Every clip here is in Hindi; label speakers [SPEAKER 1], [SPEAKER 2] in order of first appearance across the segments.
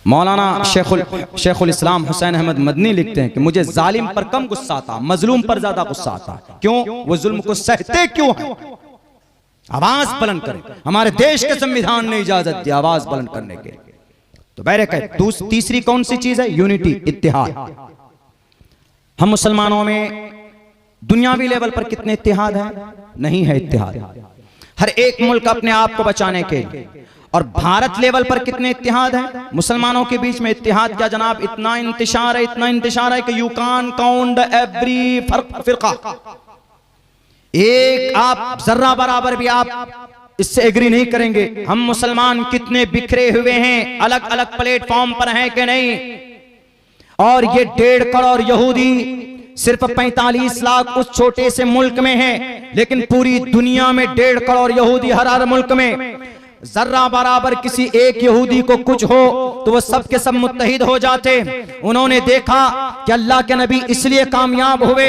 [SPEAKER 1] मौलाना शेखुल इस्लाम हुसैन अहमद मदनी लिखते हैं कि मुझे जालिम पर कम गुस्सा आता, मजलूम पर ज्यादा गुस्सा आता। क्यों? वो जुल्म को सहते क्यों हैं? आवाज बुलंद करें। हमारे देश के संविधान ने इजाजत दी आवाज बुलंद करने के। तो बैरक तीसरी कौन सी चीज है? यूनिटी, इत्तेहाद। हम मुसलमानों में दुनियावी लेवल पर कितने इत्तेहाद है? नहीं है इत्तेहाद। हर एक मुल्क अपने आप को बचाने के लिए। और भारत लेवल पर कितने इत्तेहाद है मुसलमानों के बीच में? इत्तेहाद क्या जनाब, इतना इंतशार है, इतना इंतशार है कि यू कान काउंट एवरी फिरका। एक आप जर्रा बराबर भी आप इससे एग्री नहीं करेंगे। हम मुसलमान कितने बिखरे हुए हैं, अलग अलग प्लेटफॉर्म पर हैं कि नहीं। और ये 1.5 करोड़ यहूदी सिर्फ 45 लाख उस छोटे से मुल्क में है, लेकिन पूरी दुनिया में 1.5 करोड़ यहूदी हर मुल्क में। जर्रा बराबर किसी एक यहूदी को कुछ हो तो वो सब के सब मुत्तहिद हो जाते। उन्होंने देखा कि अल्लाह के नबी इसलिए कामयाब हुए,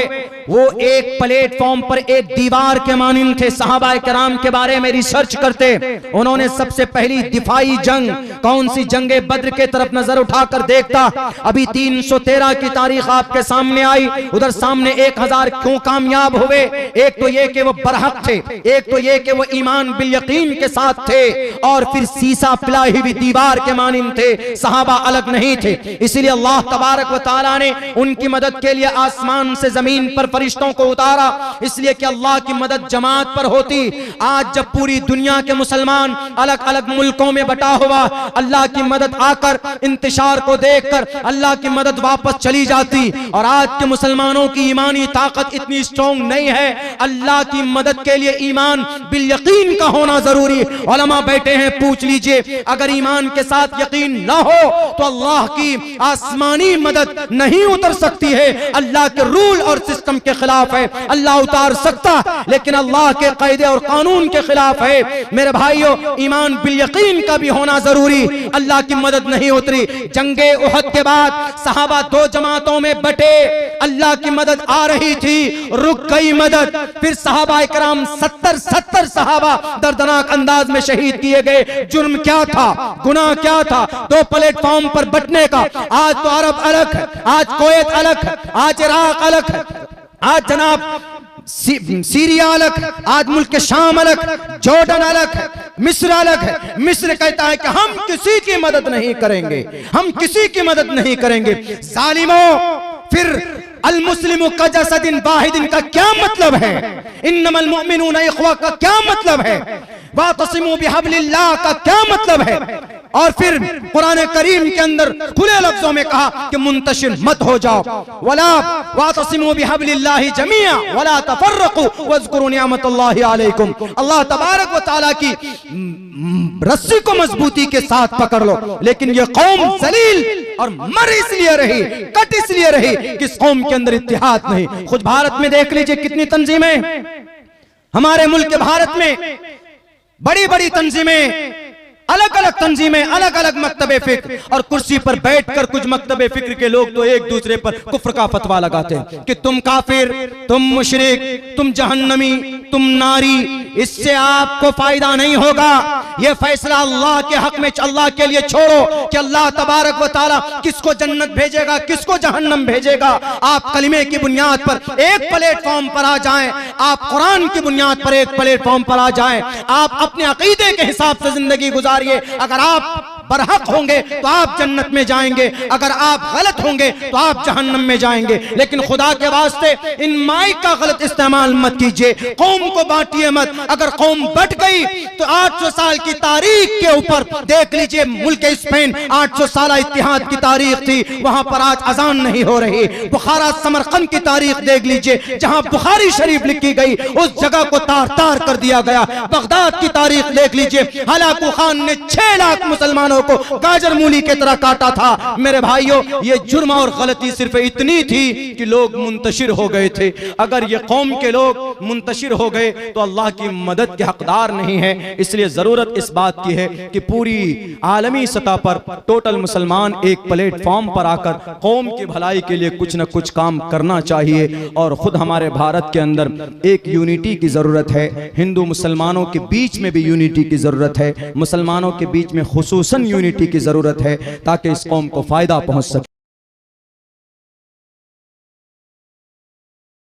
[SPEAKER 1] वो एक प्लेटफॉर्म पर एक दीवार के मानिंद थे। सहाबा किराम के बारे में रिसर्च करते। उन्होंने सबसे पहली दिफाई जंग कौन सी? जंगे बद्र के तरफ नजर उठाकर देखता। अभी 313 की तारीख आपके सामने आई। उधर सामने 1000 क्यों कामयाब हुए? एक तो ये कि वो बरहक थे, एक तो ये कि वो ईमान बिल यकीन के साथ थे, और फिर सीसा पिलाई हुई दीवार के मानिंद थे। सहाबा अलग नहीं थे। इसीलिए अल्लाह तबारक व तआला ने उनकी मदद के लिए आसमान से जमीन पर फरिश्तों को उतारा, इसलिए कि अल्लाह की मदद जमात पर होती। आज जब पूरी दुनिया के मुसलमान अलग अलग मुल्कों में बटा हुआ, अल्लाह की मदद आकर इंतशार को देखकर अल्लाह की मदद वापस चली जाती। और आज के मुसलमानों की ईमानी ताकत इतनी स्ट्रॉन्ग नहीं है। अल्लाह की मदद के लिए ईमान बिल यकीन का होना जरूरी। उलमा बैठे हैं, पूछ लीजिए, अगर ईमान के साथ यकीन ना हो तो अल्लाह की आसमानी मदद नहीं उतर सकती है। अल्लाह के रूल और सिस्टम के खिलाफ है। अल्लाह उतार सकता, लेकिन अल्लाह के कायदे और कानून के खिलाफ है। मेरे भाइयों, ईमान बिल यकीन का भी होना जरूरी। अल्लाह की मदद नहीं उतरी। जंगे उहद के बाद सहाबा 2 जमातों में बटे। अल्लाह की मदद आ रही थी, रुक गई मदद। फिर सहाबा इकराम 70 सहाबा दर्दनाक अंदाज में शहीद किए गए। जुर्म क्या था, गुनाह क्या था 2 प्लेटफॉर्म पर बटने का? आज तो अरब अलग है, आज कुवैत अलग है, आज इराक अलग है, आज जनाब सीरिया अलग, आज मुल्क शाम अलग, जॉर्डन अलग है, मिस्र अलग है। मिस्र कहता है कि हम किसी की मदद नहीं करेंगे, हम किसी की मदद नहीं करेंगे। जालिमों, फिर अल मुस्लिमु कजसदिन वाहिदिन का क्या मतलब है? इन्नमल मुमिनूना इख्वा का क्या मतलब है? वातसिमू बिहब्लिल्लाह का क्या मतलब है? और फिर कुरान करीम के अंदर खुले लफ्जों में कहा कि मुंतशिर मत हो जाओ। वला वातसिमू बिहब्लिल्लाहि जमीआ वला तफर्रकू वज़कुरू निअमतल्लाहि अलैकुम। अल्लाह तबारक व तआला की रस्सी को मजबूती के साथ पकड़ लो। लेकिन ये कौम जलील और मर इसलिए रही, कट इसलिए रही कि इस कौम के अंदर इत्तेहाद नहीं। खुद भारत में देख लीजिए कितनी तंजीमें, हमारे मुल्क भारत में बड़ी बड़ी तंजीमें, अलग अलग तंजीमें, अलग अलग मकतबे फिक्र, और कुर्सी पर बैठकर कुछ मकतबे फिक्र के लोग तो एक दूसरे पर कुफ्र का फतवा लगाते हैं कि तुम काफिर, तुम मुशरिक, तुम जहन्नमी, तुम नारी। इससे आपको फायदा नहीं होगा। यह फैसला अल्लाह के हक में, अल्लाह के लिए छोड़ो कि अल्लाह तबारक व तआला किसको जन्नत भेजेगा, किसको जहन्नम भेजेगा। आप कलिमे की बुनियाद पर एक प्लेटफॉर्म पर आ जाएं, आप कुरान की बुनियाद पर एक प्लेटफॉर्म पर आ जाएं, आप अपने अकीदे के हिसाब से जिंदगी गुजारिए। अगर आप बरहक होंगे तो आप जन्नत में जाएंगे, अगर आप गलत होंगे तो आप जहन्नम में जाएंगे। लेकिन खुदा के वास्ते इन माइक का गलत इस्तेमाल मत कीजिए, कौम को बांटिए मत। अगर कौम बट गई तो 800 साल की तारीख के ऊपर देख लीजिए, मुल्क स्पेन 800 साल इत्तेहाद की तारीख थी, वहां पर आज अजान नहीं हो रही। बुखारा समरकंद की तारीख देख लीजिए, जहां बुखारी शरीफ लिखी गई उस जगह को तार तार कर दिया गया। बगदाद की तारीख देख लीजिए, हलाकू खान ने 6 लाख मुसलमानों को गाजर मूली की तरह काटा था। मेरे भाइयों, ये जुर्म और गलती सिर्फ इतनी थी कि लोग मुंतशिर हो गए थे। अगर ये कौम के लोग मुंतशिर हो गए तो अल्लाह की मदद के हकदार नहीं है। इसलिए जरूरत इस बात की है कि पूरी आलमी सतह पर टोटल मुसलमान एक प्लेटफॉर्म पर आकर कौम की भलाई के लिए कुछ न कुछ काम करना चाहिए। और खुद हमारे भारत के अंदर एक यूनिटी की जरूरत है। हिंदू मुसलमानों के बीच में भी यूनिटी की जरूरत है, मुसलमानों के बीच में खुसूसन यूनिटी की जरूरत है ताकि इस कौम को फायदा पहुंच सके।